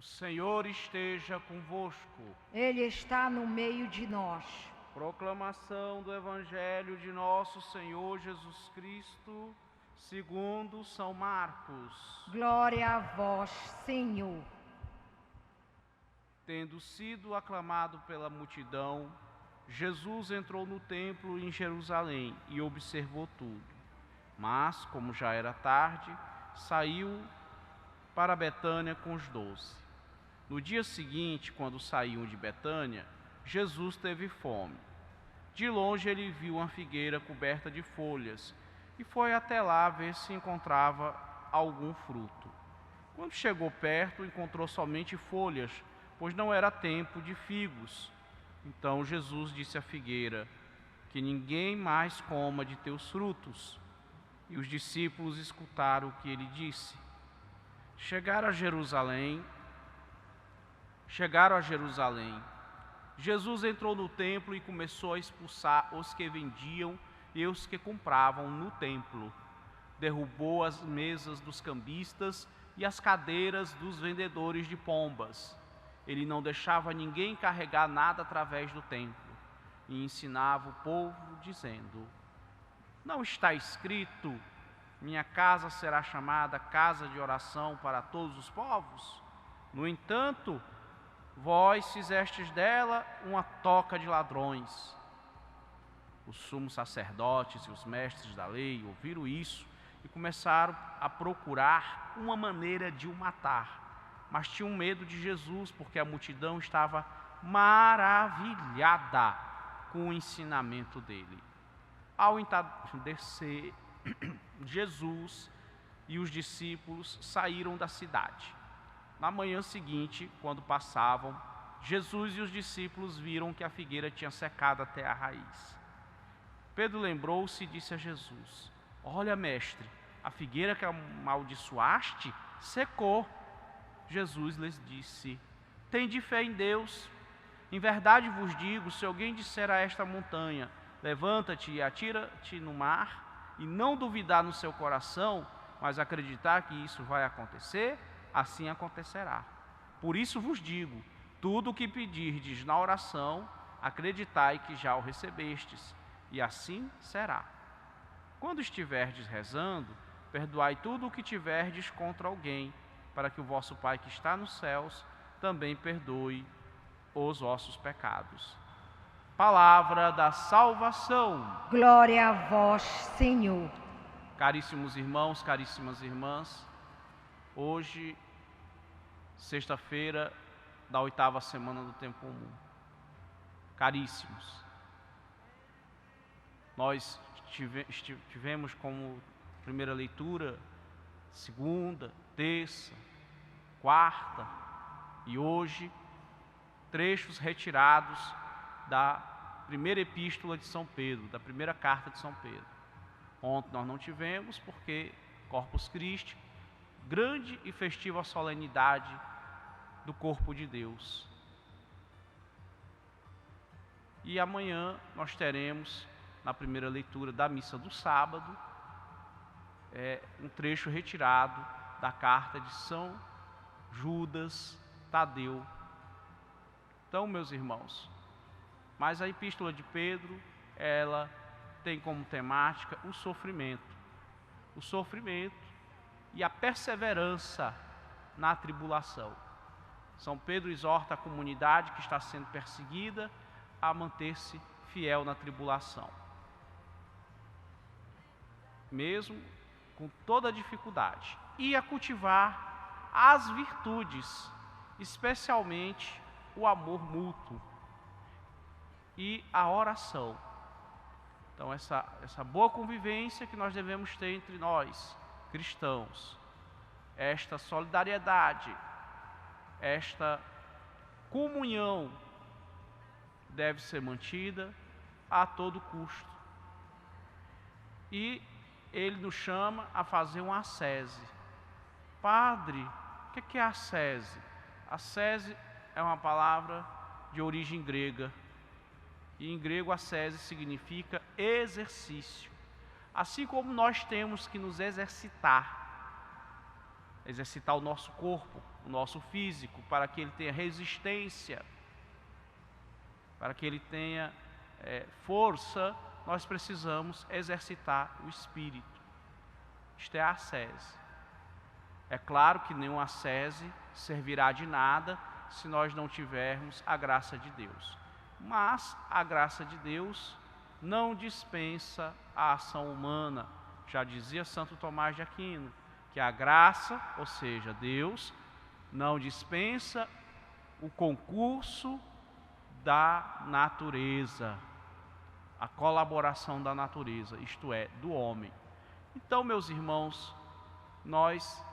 Senhor esteja convosco. Ele está no meio de nós. Proclamação do Evangelho de nosso Senhor Jesus Cristo, segundo São Marcos. Glória a vós, Senhor. Tendo sido aclamado pela multidão, Jesus entrou no templo em Jerusalém e observou tudo. Mas, como já era tarde, saiu para Betânia com os 12. No dia seguinte, quando saíam de Betânia, Jesus teve fome. De longe ele viu uma figueira coberta de folhas e foi até lá ver se encontrava algum fruto. Quando chegou perto, encontrou somente folhas, pois não era tempo de figos. Então Jesus disse à figueira: que ninguém mais coma de teus frutos. E os discípulos escutaram o que ele disse. Chegaram a Jerusalém. Jesus entrou no templo e começou a expulsar os que vendiam e os que compravam no templo. Derrubou as mesas dos cambistas e as cadeiras dos vendedores de pombas. Ele não deixava ninguém carregar nada através do templo e ensinava o povo, dizendo: não está escrito: minha casa será chamada casa de oração para todos os povos? No entanto, vós fizestes dela uma toca de ladrões. Os sumos sacerdotes e os mestres da lei ouviram isso e começaram a procurar uma maneira de o matar. Mas tinham medo de Jesus, porque a multidão estava maravilhada com o ensinamento dele. Ao entardecer, Jesus e os discípulos saíram da cidade. Na manhã seguinte, quando passavam, Jesus e os discípulos viram que a figueira tinha secado até a raiz. Pedro lembrou-se e disse a Jesus: olha, mestre, a figueira que amaldiçoaste secou. Jesus lhes disse: tende fé em Deus. Em verdade vos digo, se alguém disser a esta montanha: levanta-te e atira-te no mar, e não duvidar no seu coração, mas acreditar que isso vai acontecer, assim acontecerá. Por isso vos digo, tudo o que pedirdes na oração, acreditai que já o recebestes, e assim será. Quando estiverdes rezando, perdoai tudo o que tiverdes contra alguém, para que o vosso Pai que está nos céus também perdoe os vossos pecados. Palavra da salvação. Glória a vós, Senhor. Caríssimos irmãos, caríssimas irmãs, hoje, sexta-feira da 8ª semana do Tempo Comum. Caríssimos, nós tivemos como primeira leitura segunda, terça, quarta e hoje trechos retirados da primeira epístola de São Pedro, da primeira carta de São Pedro. Ontem nós não tivemos porque Corpus Christi, grande e festiva solenidade do corpo de Deus. E amanhã nós teremos, na primeira leitura da missa do sábado, um trecho retirado da carta de São Judas Tadeu. Então, meus irmãos, mas a epístola de Pedro, ela tem como temática o sofrimento e a perseverança na tribulação. São Pedro exorta a comunidade que está sendo perseguida a manter-se fiel na tribulação, mesmo com toda a dificuldade, e a cultivar as virtudes, especialmente o amor mútuo e a oração. Então, essa boa convivência que nós devemos ter entre nós, cristãos, esta solidariedade, esta comunhão deve ser mantida a todo custo. E ele nos chama a fazer uma ascese. Padre, o que é ascese? Ascese é uma palavra de origem grega. E em grego ascese significa exercício. Assim como nós temos que nos exercitar exercitar o nosso corpo, o nosso físico, para que ele tenha resistência, para que ele tenha força, nós precisamos exercitar o espírito. Isto é a ascese. É claro que nenhuma ascese servirá de nada se nós não tivermos a graça de Deus. Mas a graça de Deus não dispensa a ação humana. Já dizia Santo Tomás de Aquino, que a graça, ou seja, Deus, não dispensa o concurso da natureza, a colaboração da natureza, isto é, do homem. Então, meus irmãos, nós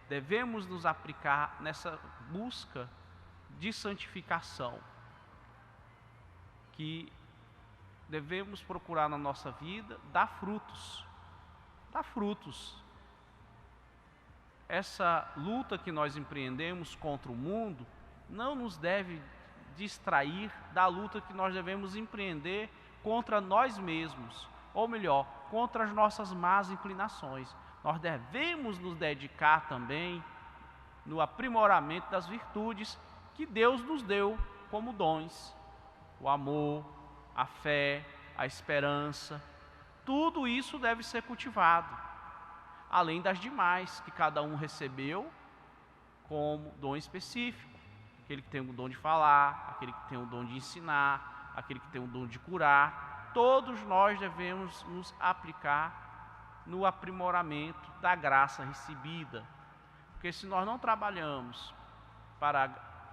devemos nos aplicar nessa busca de santificação, que devemos procurar na nossa vida dar frutos. Essa luta que nós empreendemos contra o mundo não nos deve distrair da luta que nós devemos empreender contra nós mesmos, ou melhor, contra as nossas más inclinações. Nós devemos nos dedicar também no aprimoramento das virtudes que Deus nos deu como dons: o amor, a fé, a esperança. Tudo isso deve ser cultivado, além das demais que cada um recebeu como dom específico. Aquele que tem o dom de falar, aquele que tem o dom de ensinar, aquele que tem o dom de curar. Todos nós devemos nos aplicar no aprimoramento da graça recebida. Porque se nós não trabalhamos para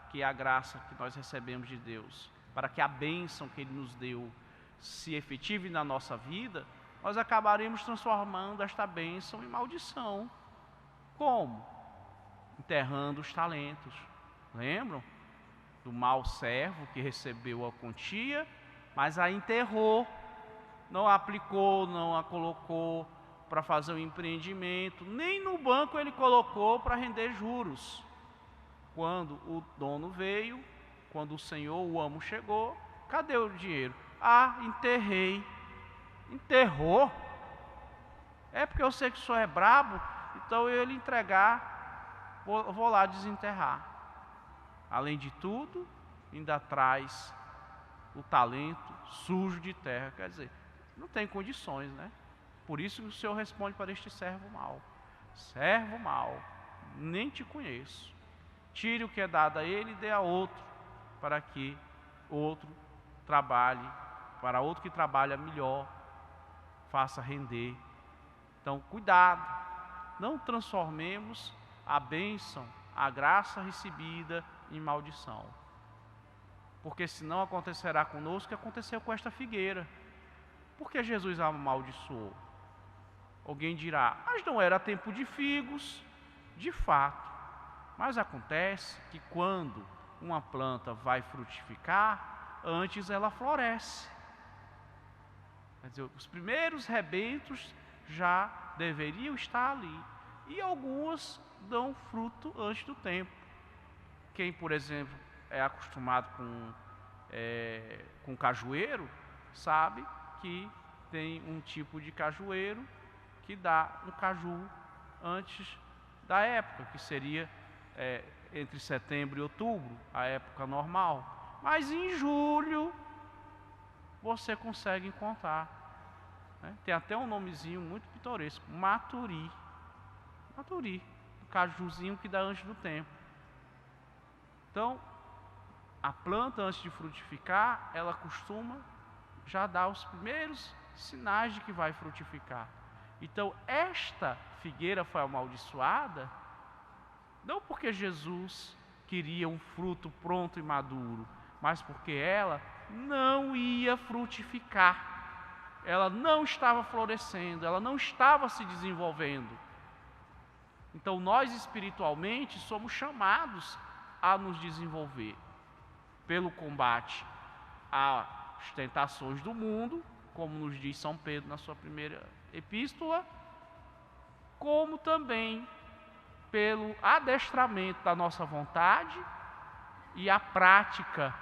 que a graça que nós recebemos de Deus, para que a bênção que Ele nos deu se efetive na nossa vida, nós acabaremos transformando esta bênção em maldição. Como? Enterrando os talentos. Lembram do mau servo que recebeu a quantia, mas a enterrou, não a aplicou, não a colocou para fazer um empreendimento, nem no banco ele colocou para render juros. Quando o dono veio, quando o senhor, o amo, chegou, cadê o dinheiro? Ah, enterrei. Enterrou? É porque eu sei que o senhor é brabo, então eu lhe entregar, vou lá desenterrar. Além de tudo, ainda traz o talento sujo de terra. Quer dizer, não tem condições, né? Por isso que o Senhor responde para este servo mau: servo mau, nem te conheço. Tire o que é dado a ele e dê a outro, para que outro trabalhe, para outro que trabalha melhor, faça render. Então, cuidado, não transformemos a bênção, a graça recebida, em maldição. Porque senão acontecerá conosco o que aconteceu com esta figueira. Por que Jesus a amaldiçoou? Alguém dirá: mas não era tempo de figos. De fato. Mas acontece que quando uma planta vai frutificar, antes ela floresce. Quer dizer, os primeiros rebentos já deveriam estar ali. E algumas dão fruto antes do tempo. Quem, por exemplo, é acostumado com cajueiro, sabe que tem um tipo de cajueiro que dá um caju antes da época, que seria entre setembro e outubro, a época normal. Mas em julho você consegue encontrar, né? Tem até um nomezinho muito pitoresco: maturi. Maturi, o cajuzinho que dá antes do tempo. Então, a planta, antes de frutificar, ela costuma já dar os primeiros sinais de que vai frutificar. Então, esta figueira foi amaldiçoada, não porque Jesus queria um fruto pronto e maduro, mas porque ela não ia frutificar. Ela não estava florescendo, ela não estava se desenvolvendo. Então, nós espiritualmente somos chamados a nos desenvolver pelo combate às tentações do mundo, como nos diz São Pedro na sua primeira epístola, como também pelo adestramento da nossa vontade e a prática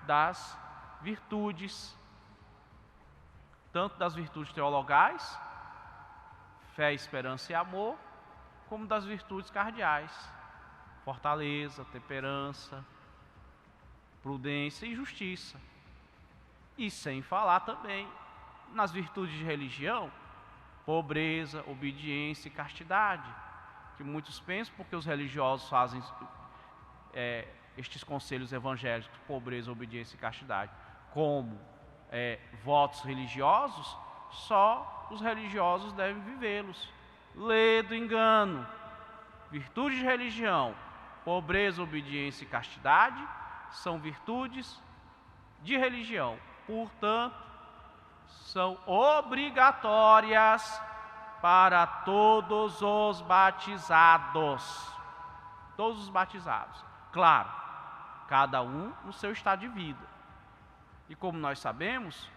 das virtudes, tanto das virtudes teologais, fé, esperança e amor, como das virtudes cardeais, fortaleza, temperança, prudência e justiça. E sem falar também nas virtudes de religião, pobreza, obediência e castidade, que muitos pensam porque os religiosos fazem estes conselhos evangélicos, pobreza, obediência e castidade, como votos religiosos, só os religiosos devem vivê-los. Lê do engano. Virtudes de religião, pobreza, obediência e castidade são virtudes de religião, portanto, são obrigatórias para todos os batizados. Todos os batizados. Claro, cada um no seu estado de vida. E como nós sabemos,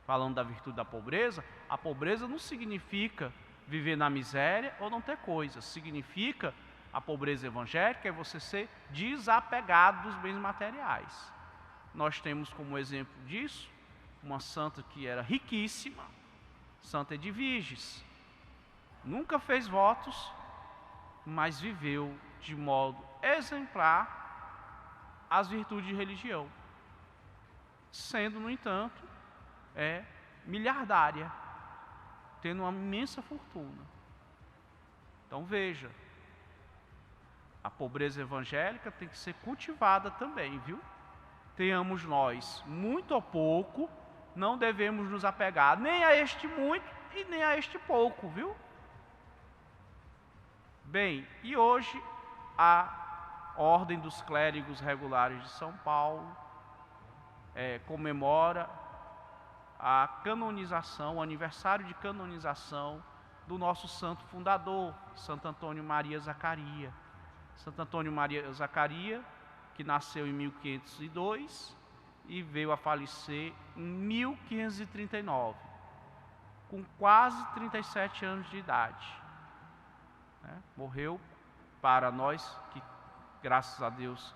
falando da virtude da pobreza, a pobreza não significa viver na miséria ou não ter coisas. Significa, a pobreza evangélica é você ser desapegado dos bens materiais. Nós temos como exemplo disso uma santa que era riquíssima, Santa Edviges. Nunca fez votos, mas viveu de modo exemplar as virtudes de religião, sendo, no entanto, miliardária, tendo uma imensa fortuna. Então veja, a pobreza evangélica tem que ser cultivada também, viu? Tenhamos nós muito ou pouco, não devemos nos apegar nem a este muito e nem a este pouco, viu? Bem, e hoje a Ordem dos Clérigos Regulares de São Paulo comemora a canonização, o aniversário de canonização do nosso santo fundador, Santo Antônio Maria Zaccaria. Santo Antônio Maria Zaccaria, que nasceu em 1502 e veio a falecer em 1539, com quase 37 anos de idade. Morreu para nós que, graças a Deus,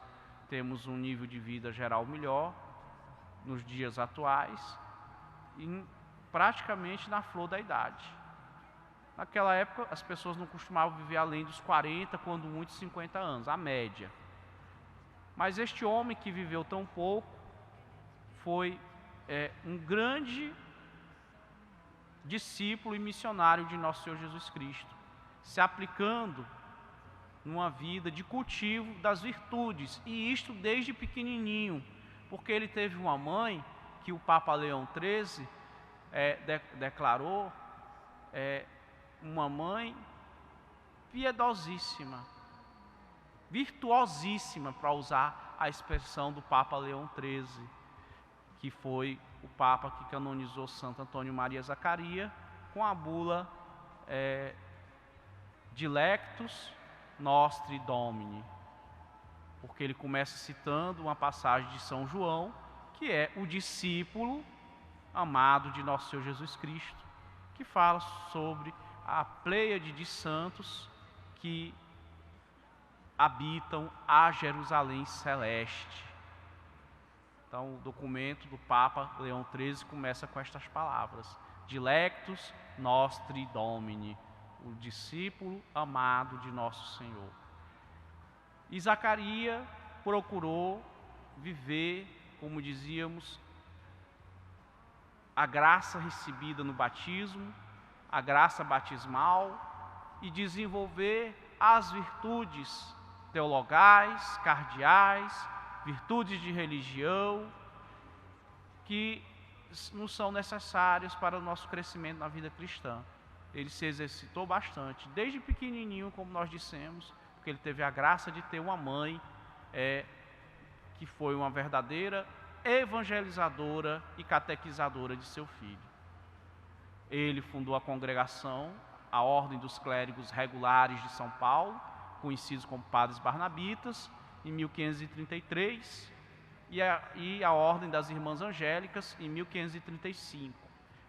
temos um nível de vida geral melhor nos dias atuais, praticamente na flor da idade. Naquela época, as pessoas não costumavam viver além dos 40, quando muito 50 anos, a média. Mas este homem que viveu tão pouco foi um grande discípulo e missionário de nosso Senhor Jesus Cristo, se aplicando numa vida de cultivo das virtudes, e isto desde pequenininho, porque ele teve uma mãe que o Papa Leão XIII declarou uma mãe piedosíssima, virtuosíssima, para usar a expressão do Papa Leão XIII, que foi o Papa que canonizou Santo Antônio Maria Zaccaria com a bula Dilectus Nostri Domini, porque ele começa citando uma passagem de São João, que é o discípulo amado de nosso Senhor Jesus Cristo, que fala sobre a pleiade de santos que habitam a Jerusalém celeste. Então, o documento do Papa Leão XIII começa com estas palavras: Dilectus Nostri Domini, o discípulo amado de nosso Senhor. E Zaccaria procurou viver, como dizíamos, a graça recebida no batismo, a graça batismal, e desenvolver as virtudes teologais, cardeais, virtudes de religião, que nos são necessárias para o nosso crescimento na vida cristã. Ele se exercitou bastante, desde pequenininho, como nós dissemos, porque ele teve a graça de ter uma mãe que foi uma verdadeira evangelizadora e catequizadora de seu filho. Ele fundou a congregação, a Ordem dos Clérigos Regulares de São Paulo, conhecidos como Padres Barnabitas, em 1533, e a Ordem das Irmãs Angélicas, em 1535.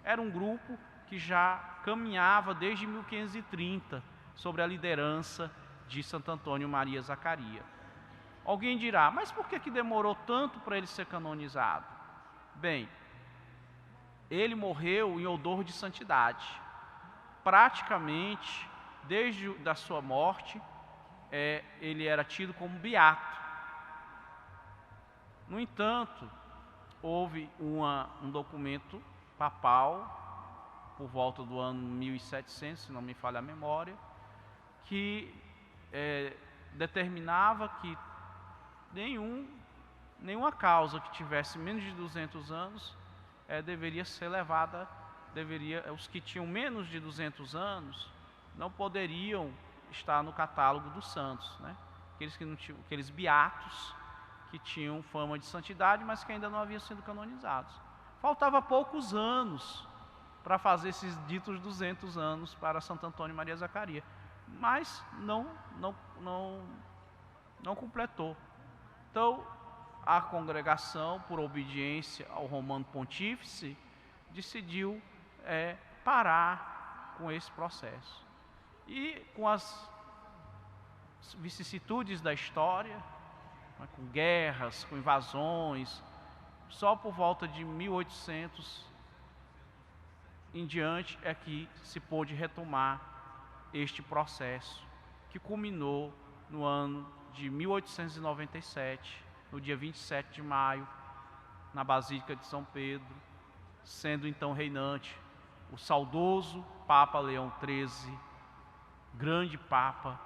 Era um grupo que já caminhava desde 1530, sob a liderança de Santo Antônio Maria Zaccaria. Alguém dirá, mas por que demorou tanto para ele ser canonizado? Bem, ele morreu em odor de santidade. praticamente, desde da sua morte, ele era tido como beato. No entanto, houve um documento papal, por volta do ano 1700, se não me falha a memória, que determinava que nenhuma causa que tivesse menos de 200 anos deveria ser levada, os que tinham menos de 200 anos não poderiam estar no catálogo dos santos, né? Aqueles que não tinham, aqueles beatos que tinham fama de santidade, mas que ainda não haviam sido canonizados. Faltava poucos anos para fazer esses ditos 200 anos para Santo Antônio Maria Zacaria, mas não completou. Então, a congregação, por obediência ao Romano Pontífice, decidiu parar com esse processo. E com as vicissitudes da história, com guerras, com invasões, só por volta de 1800 em diante é que se pôde retomar este processo, que culminou no ano de 1897, no dia 27 de maio, na Basílica de São Pedro, sendo então reinante o saudoso Papa Leão XIII, grande Papa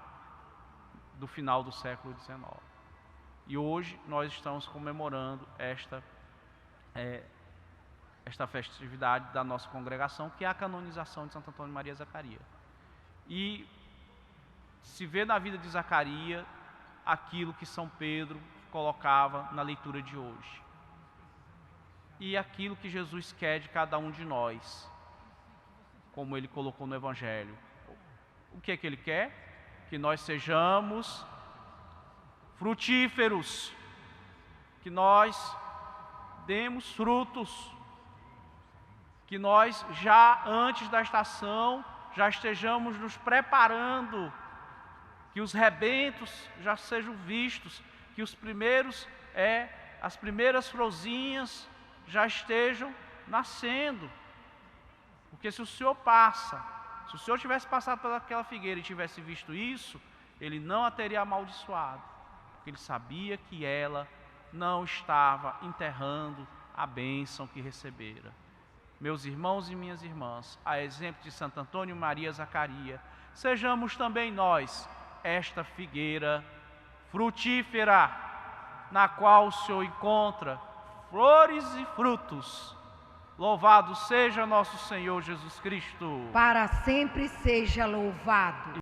do final do século XIX. E hoje nós estamos comemorando esta festividade da nossa congregação, que é a canonização de Santo Antônio Maria Zacaria. E se vê na vida de Zacaria aquilo que São Pedro colocava na leitura de hoje. E aquilo que Jesus quer de cada um de nós, como ele colocou no Evangelho. O que é que ele quer? Que nós sejamos frutíferos, que nós demos frutos, que nós já antes da estação já estejamos nos preparando, que os rebentos já sejam vistos, que as primeiras florzinhas já estejam nascendo. Porque se o Senhor tivesse passado pelaquela figueira e tivesse visto isso, ele não a teria amaldiçoado, porque ele sabia que ela não estava enterrando a bênção que recebera. Meus irmãos e minhas irmãs, a exemplo de Santo Antônio Maria Zacaria, sejamos também nós esta figueira frutífera, na qual o Senhor encontra flores e frutos. Louvado seja nosso Senhor Jesus Cristo. Para sempre seja louvado.